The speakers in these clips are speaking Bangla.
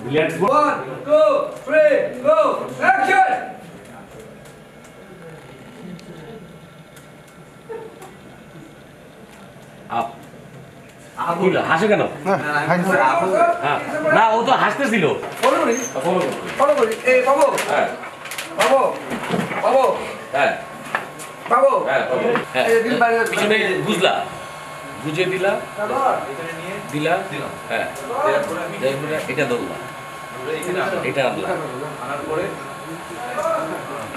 Brilliant. 1, 2, 3, go! Action! Up. হাসে কেন? না ও তো হাসতেছিল। ফলো করি। এই বাবু। হ্যাঁ। বাবু। বাবু। হ্যাঁ। বাবু। হ্যাঁ। এই দিল বাইরে পিছনে বুঝলা? বুঝে দিলা? দিলা? হ্যাঁ। এটা ধরলা। এটা আনলা। আনার পরে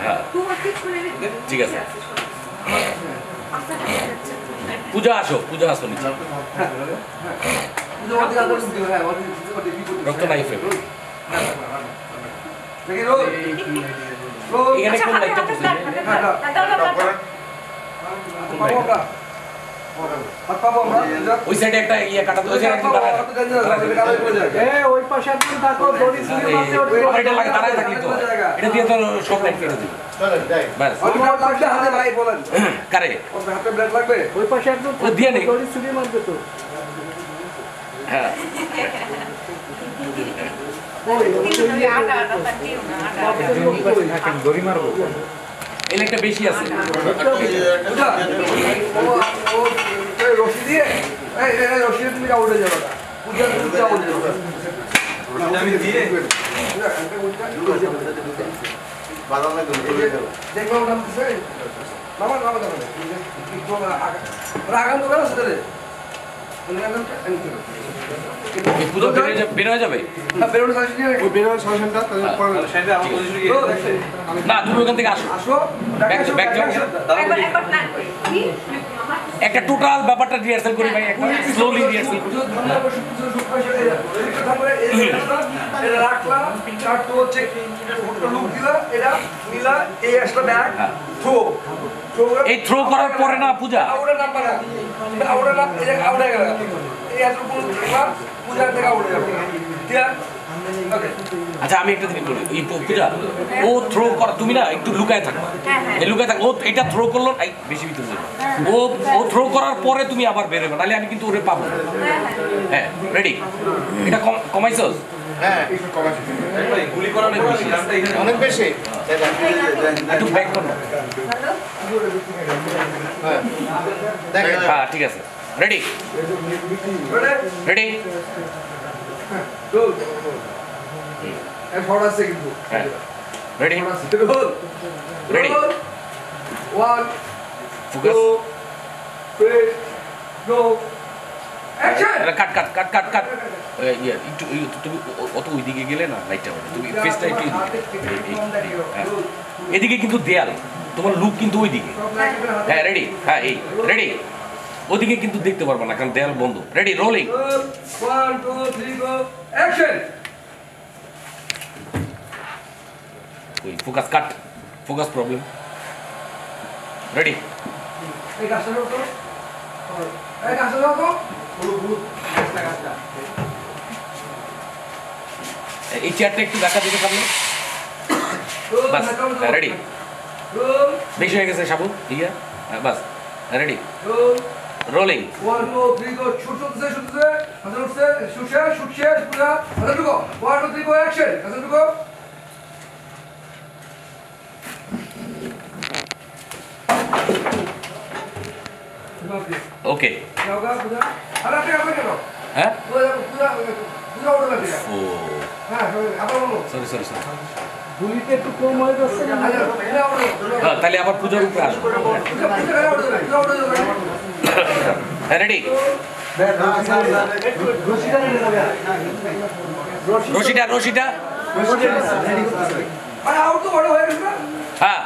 হ্যাঁ। ঠিক আছে। পূজা আসো নিচে। রক্ত নাই ফেলে। এখানে কোন লাইটটা পড়ছে? ওই সাইডে একটা ইয়ে কাটা ওই সাইডে একটা ওই পাশে আপনি থাকো দড়ি ছুরি মারতে এটা লাগে দাঁড়ায় থাকলি তো এটা দিয়ে তো সব লাইট কেটে দিই চলেন যাই বাস ওই ব্লেড লাগবে হাতে ভাই বলেন কারে ওর হাতে ব্লেড লাগবে ওই পাশে আপনি ও দিয়ে নেই দড়ি ছুরি মারবে তো হ্যাঁ দড়ি মারবো এই লাইটটা বেশি আছে রশি দিয়ে এই রশি দিয়ে তুমি আউটে যাবে পূজা তুমি আউটে যাবে আমি দিয়ে বাদাম না দেখো নাম দিছে মামা রাগাম তো কেন সেটা পুরো বের হয়ে যাবে না তুমি ওখান থেকে আসো একটা টোটাল ব্যাপারটা রিহার্সাল করি ভাই একবার স্লোলি রিহার্সাল করি এই থ্রো করার পরে না পূজা আচ্ছা আমি একটা জিনিস বলি এই পূজা ও থ্রো করা তুমি না একটু লুকায় থাকো এই লুকায় থাকো ও এটা থ্রো করলো বেশি ভিতরে যাবে ও থ্রো করার পরে তুমি আবার বেরোবে নাহলে আমি কিন্তু ওরে পাবো হ্যাঁ রেডি এটা কমাইছস হ্যাঁ গুলি করা অনেক বেশি একটু ব্যাক করো হ্যাঁ ঠিক আছে ready ready good and for a second ready ready 1 focus 3 go action cut cut cut cut cut yeah একটু তুমি অত ওইদিকে গেলে না লাইটটা হবে তুমি ফেসটা একটু এদিকে কিন্তু দেয়াল তোমার লুক কিন্তু ওইদিকে হ্যাঁ রেডি হ্যাঁ এই রেডি ওদিকে কিন্তু দেখতে পারবা না কারণ দেয়াল বন্ধ রেডি রোলিং 1 2 3 গো অ্যাকশন ওই ফোকাস কাট ফোকাস প্রবলেম রেডি এই গাছটা তো এই গাছটা তো এই চেয়ারটা একটু দেখা দিতে পারলে বাস রেডি বেশি হয়ে গেছে সাবু ইয়া বাস রেডি রোলিং 1 2 3 গো শুট শুটছে হাজার উঠছে শুট শেষ পুরো হাজার ঢুকো 1 2 3 গো অ্যাকশন হাজার ঢুকো ওকে যাওগা পূজা আরে আপনি আবার কেন হ্যাঁ পূজা ওড়ে লাগে ও হ্যাঁ আবার বলো সরি গুলিতে একটু কম হয়ে যাচ্ছে না হ্যাঁ তাহলে আবার পূজার উপরে আসো হ্যাঁ রেডি রশিটা হ্যাঁ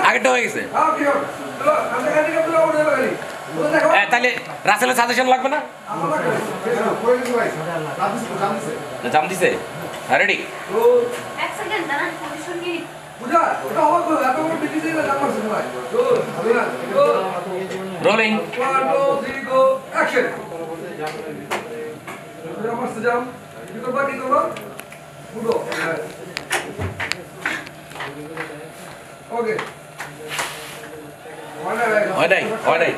আগেরটা হয়ে গেছে তাহলে রাসেলের সাজেশন লাগবে না জাম দিছে হ্যাঁ রেডি রোলিং 1 2 3 গো অ্যাকশন জাম কি করবা পুরো ওকে হয় নাই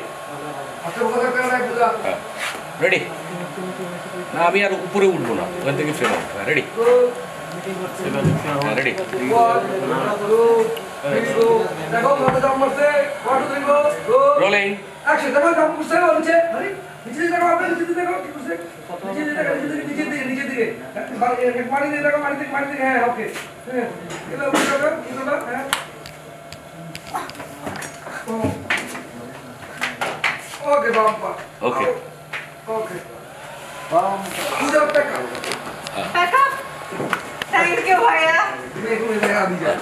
আচ্ছা কথা কেন নাই পূজা রেডি না আমি আর উপরে উঠবো না ওখান থেকে ফেরো রেডি রেডি দেখো কত দাম করছে কত দিব রোলিং অ্যাকশন দেখো দাম করছে নিচে নিচে দেখো আপনি নিচে দেখো কি করছে নিচে দিকে পানি দিয়ে দেখো পানি থেকে হ্যাঁ ওকে হ্যাঁ এটা উঠে যাবে এটা হ্যাঁ ওকে বাম্পা ওকে ওকে পূজা টাকা টাকা থ্যাংক ইউ ভাইয়া এগুলো দেখা দিবা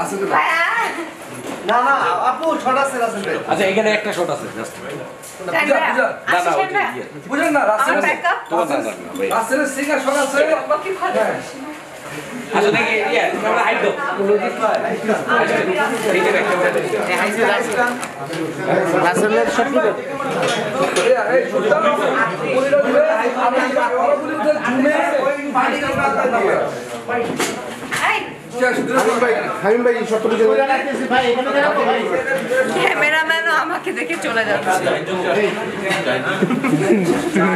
আসলে ভাইয়া না না আপু ছটা সেরা সেন্টার আচ্ছা এখানে একটা শট আছে জাস্ট তাই পূজা ভাইয়া না না ওই আসেন যে না ইয়ে বুঝেন না রাস্তা আমার ব্যাকআপ তোমার না না ভাই রাস্তার সিঙ্গার সব আছে বাবা কি ভালো আচ্ছা দেখি ইয়ে আমরা হাইট দাও এই যে রাসেলের সব এই সুতা বলিরা দিবে আমি বড় বলি উঠে ঝুমে পানি করতে হবে এই হামিম ভাই সব কিছু ভাই এখানে দেখো ভাই ক্যামেরাম্যানও আমাকে দেখে চলে যাচ্ছে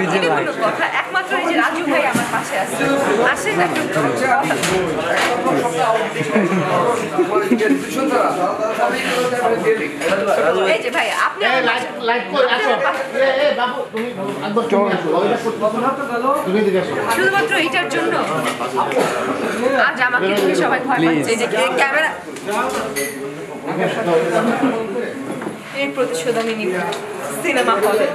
এটা কোনো কথা একমাত্র এই যে রাজু ভাই আমার পাশে আছে আসেন একটু এই যে ভাই আপনি আমার পাশে- লাইট কর আসো এ বাবু তুমি একবার চলে আসো তুমি দিকে আসো শুধুমাত্র এটার জন্য আজ আমাকে দেখে সবাই ভয় পাচ্ছে এই যে ক্যামেরা এর প্রতিশোধ আমি নিব সিনেমা হলে